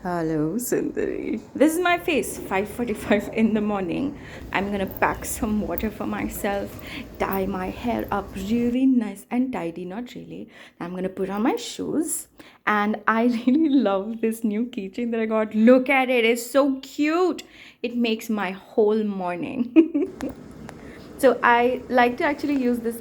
Hello, Sundari. This is my face, 5:45 in the morning. I'm gonna pack some water for myself, dye my hair up really nice and tidy, not really. I'm gonna put on my shoes, and I really love this new keychain that I got. Look at it, it's so cute. It makes my whole morning. So I like to actually use this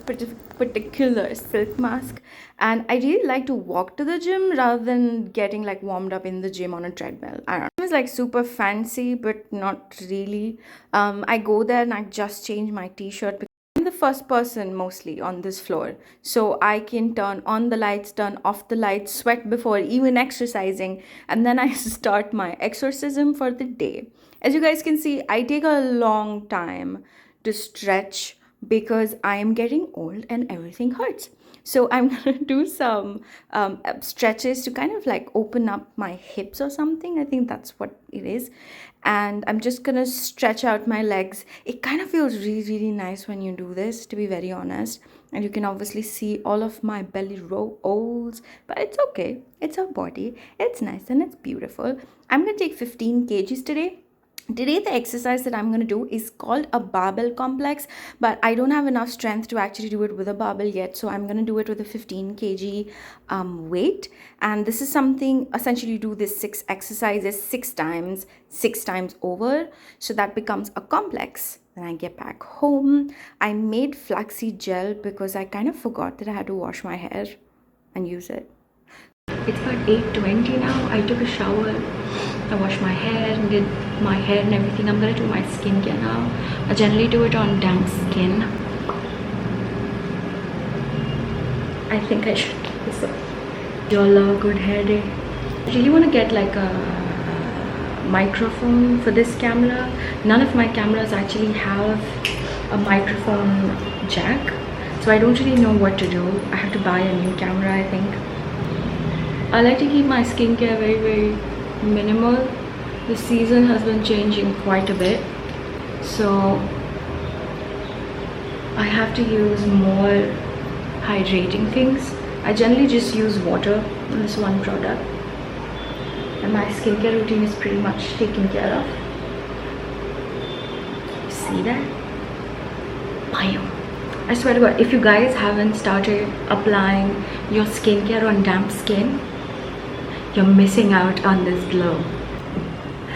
particular silk mask, and I really like to walk to the gym rather than getting like warmed up in the gym on a treadmill. I don't know. It's like super fancy, but not really. I go there and I just change my t-shirt because I'm the first person mostly on this floor. So I can turn on the lights, turn off the lights, sweat before even exercising, and then I start my exorcism for the day. As you guys can see, I take a long time to stretch because I am getting old and everything hurts. So I'm gonna do some stretches to kind of like open up my hips or something. I think that's what it is. And I'm just gonna stretch out my legs. It kind of feels really, really nice when you do this, to be very honest. And you can obviously see all of my belly rolls, but it's okay. It's our body. It's nice and it's beautiful. I'm gonna take 15 kgs today. Today the exercise that I'm going to do is called a barbell complex, but I don't have enough strength to actually do it with a barbell yet, so I'm going to do it with a 15 kg weight. And this is something, essentially you do this 6 exercises 6 times over, so that becomes a complex. Then I get back home. I made flaxseed gel because I kind of forgot that I had to wash my hair and use it. It's about 8:20 now. I took a shower, I washed my hair and did my hair and everything. I'm gonna do my skincare now. I generally do it on damp skin. I think I should keep this up. Y'all love a good hair day. I really want to get like a microphone for this camera. None of my cameras actually have a microphone jack, so I don't really know what to do. I have to buy a new camera, I think. I like to keep my skincare very, very minimal. The season has been changing quite a bit, so I have to use more hydrating things. I generally just use water on this one product, and my skincare routine is pretty much taken care of. See that? Bam! I swear to God, if you guys haven't started applying your skincare on damp skin, you're missing out on this glow.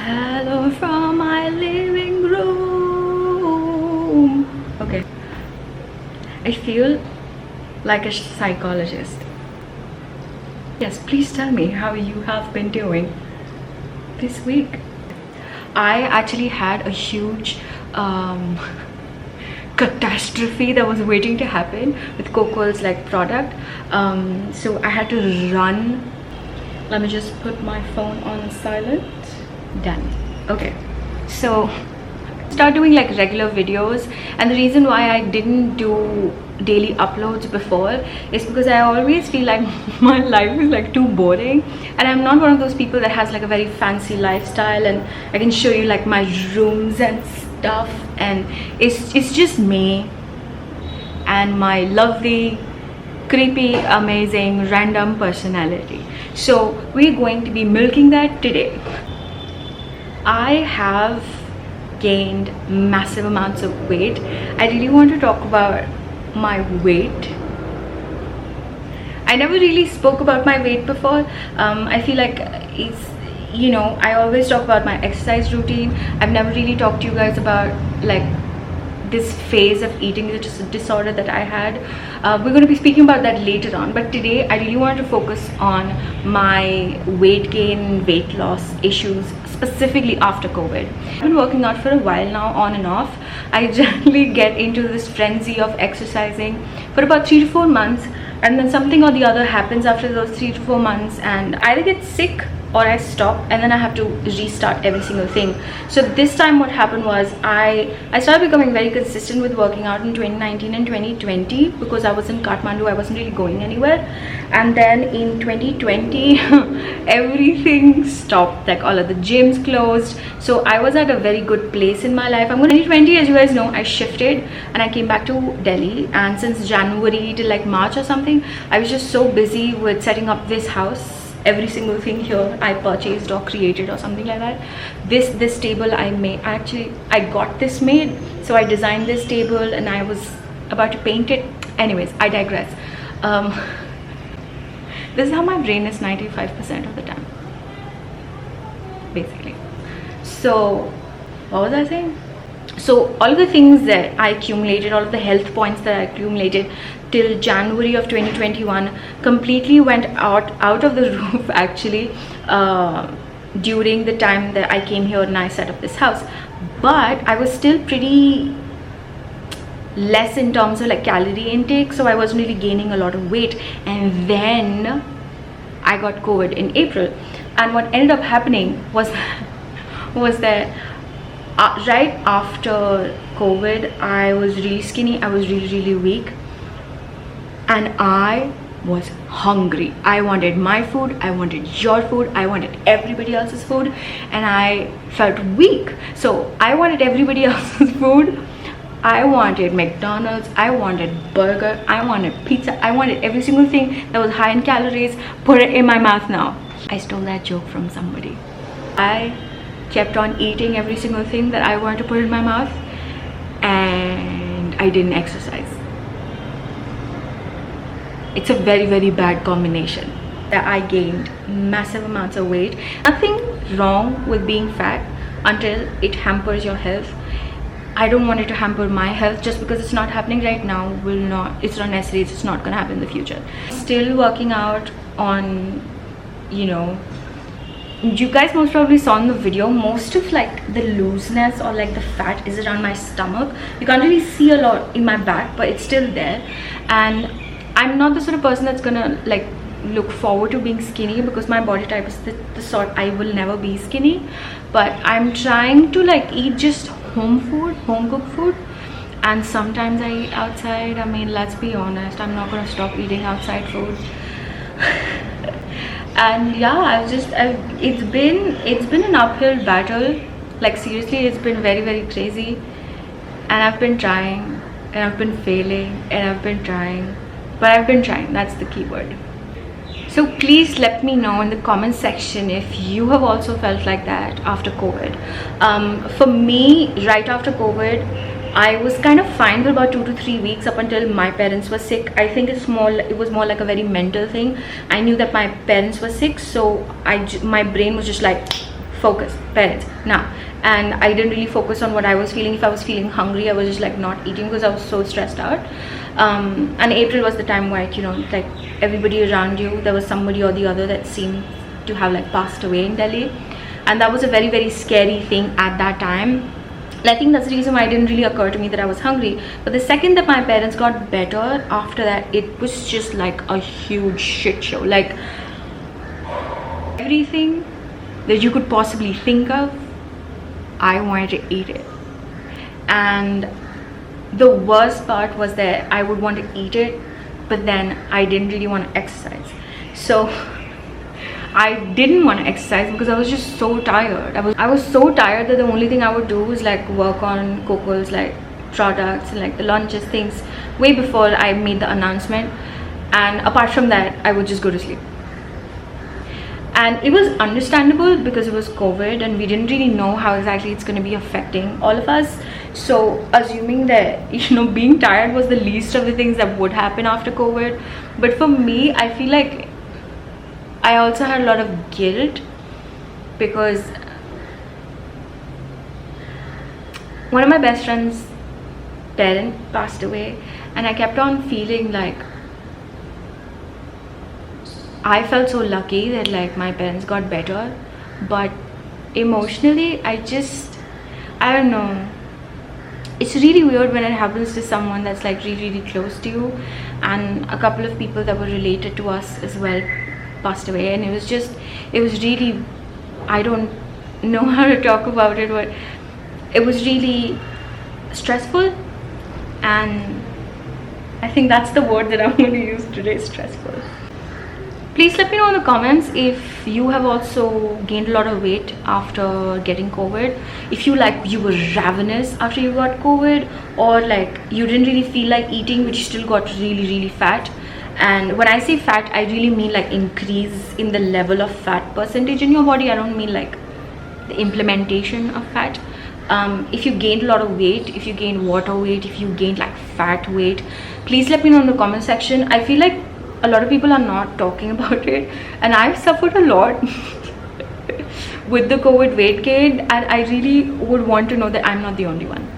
Hello from my living room. Okay. I feel like a psychologist. Yes, please tell me how you have been doing this week. I actually had a huge catastrophe that was waiting to happen with Coco's like product. So I had to run. Let me just put my phone on silent. Done. Okay, so start doing like regular videos, and the reason why I didn't do daily uploads before is because I always feel like my life is like too boring, and I'm not one of those people that has like a very fancy lifestyle and I can show you like my rooms and stuff, and it's just me and my lovely, creepy, amazing, random personality. So we're going to be milking that today. I have gained massive amounts of weight. I really want to talk about my weight. I never really spoke about my weight before. I feel like it's, you know, I always talk about my exercise routine. I've never really talked to you guys about like this phase of eating disorder that I had. We're going to be speaking about that later on, but today I really wanted to focus on my weight gain, weight loss issues, specifically after COVID. I've been working out for a while now, on and off. I generally get into this frenzy of exercising for about 3 to 4 months, and then something or the other happens after those 3 to 4 months, and I either get sick or I stop, and then I have to restart every single thing. So this time what happened was I started becoming very consistent with working out in 2019 and 2020 because I was in Kathmandu. I wasn't really going anywhere, and then in 2020 everything stopped, like all of the gyms closed. So I was at a very good place in my life. 2020, as you guys know, I shifted and I came back to Delhi, and since January till like March or something, I was just so busy with setting up this house every single thing here I purchased or created or something like that. This table I made, actually I got this made, so I designed this table and I was about to paint it. Anyways, I digress. This is how my brain is 95% of the time, basically. So what was I saying? So all of the things that I accumulated, all of the health points that I accumulated till January of 2021 completely went out of the roof actually during the time that I came here and I set up this house. But I was still pretty less in terms of like calorie intake, so I wasn't really gaining a lot of weight. And then I got COVID in April, and what ended up happening was that right after COVID I was really skinny, I was really weak, and I was hungry. I wanted my food, I wanted your food, I wanted everybody else's food, and I felt weak. So I wanted everybody else's food. I wanted McDonald's, I wanted burger, I wanted pizza, I wanted every single thing that was high in calories. Put it in my mouth now. I stole that joke from somebody. I kept on eating every single thing that I wanted to put in my mouth, and I didn't exercise. It's a very bad combination. That I gained massive amounts of weight. Nothing wrong with being fat until it hampers your health. I don't want it to hamper my health. Just because it's not happening right now it's not necessary, it's not gonna happen in the future. Still working out on, you know, you guys most probably saw in the video, most of like the looseness or like the fat is around my stomach. You can't really see a lot in my back, but it's still there. And I'm not the sort of person that's gonna like look forward to being skinny, because my body type is the sort I will never be skinny. But I'm trying to like eat just home cooked food, and sometimes I eat outside. I mean, let's be honest, I'm not gonna stop eating outside food. And yeah, it's been an uphill battle. Like seriously, it's been very crazy, and I've been trying and I've been failing and I've been trying, but I've been trying. That's the key word. So please let me know in the comment section if you have also felt like that after COVID. For me, right after COVID, I was kind of fine for about 2 to 3 weeks, up until my parents were sick. I think it was more like a very mental thing. I knew that my parents were sick, so my brain was just like, focus, parents, now. And I didn't really focus on what I was feeling. If I was feeling hungry, I was just like not eating because I was so stressed out. And April was the time where, you know, like everybody around you, there was somebody or the other that seemed to have like passed away in Delhi, and that was a very scary thing at that time. And I think that's the reason why it didn't really occur to me that I was hungry. But the second that my parents got better, after that it was just like a huge shit show. Like everything that you could possibly think of, I wanted to eat it. And the worst part was that I would want to eat it, but then I didn't really want to exercise. So I didn't want to exercise because I was just so tired. I was so tired that the only thing I would do was like work on Coco's like products and like the launches things way before I made the announcement. And apart from that, I would just go to sleep. And it was understandable because it was COVID and we didn't really know how exactly it's going to be affecting all of us. So assuming that, you know, being tired was the least of the things that would happen after COVID. But for me, I feel like I also had a lot of guilt because one of my best friend's parents passed away, and I kept on feeling like I felt so lucky that like my parents got better, but emotionally I don't know, it's really weird when it happens to someone that's like really close to you. And a couple of people that were related to us as well passed away, and it was really, I don't know how to talk about it, but it was really stressful. And I think that's the word that I'm going to use today, stressful. Please let me know in the comments if you have also gained a lot of weight after getting COVID. If you were ravenous after you got COVID, or like you didn't really feel like eating but you still got really fat. And when I say fat, I really mean like increase in the level of fat percentage in your body. I don't mean like the implementation of fat. If you gained a lot of weight, if you gained water weight, if you gained like fat weight, please let me know in the comment section. I feel like a lot of people are not talking about it, and I've suffered a lot with the COVID weight gain, and I really would want to know that I'm not the only one.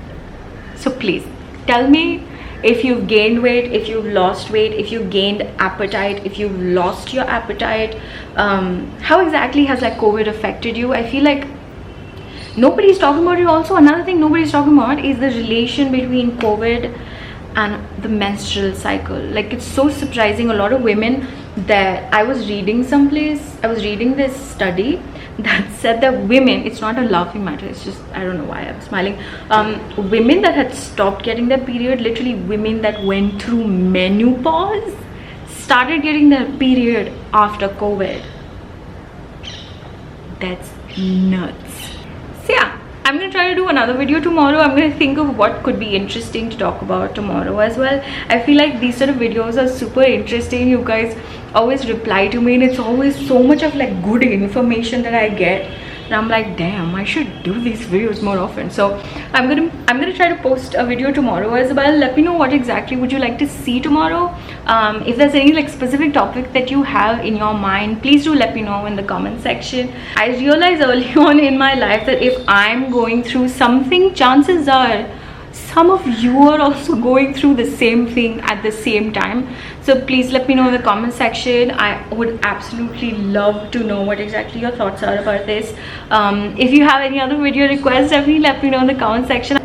So please tell me if you've gained weight, if you've lost weight, if you gained appetite, if you've lost your appetite. How exactly has like COVID affected you? I feel like nobody's talking about it. Also, another thing nobody's talking about is the relation between COVID and the menstrual cycle. Like, it's so surprising. A lot of women, that I was reading this study that said that women, it's not a laughing matter, it's just, I don't know why I'm smiling, women that had stopped getting their period, literally women that went through menopause, started getting their period after COVID. That's nuts. So yeah, I'm gonna try to do another video tomorrow. I'm gonna think of what could be interesting to talk about tomorrow as well. I feel like these sort of videos are super interesting. You guys always reply to me, and it's always so much of like good information that I get, and I'm like, damn, I should do these videos more often. So I'm gonna try to post a video tomorrow as well. Let me know what exactly would you like to see tomorrow. If there's any like specific topic that you have in your mind, please do let me know in the comment section. I realized early on in my life that if I'm going through something, chances are some of you are also going through the same thing at the same time. So please let me know in the comment section. I would absolutely love to know what exactly your thoughts are about this. If you have any other video requests, definitely let me know in the comment section.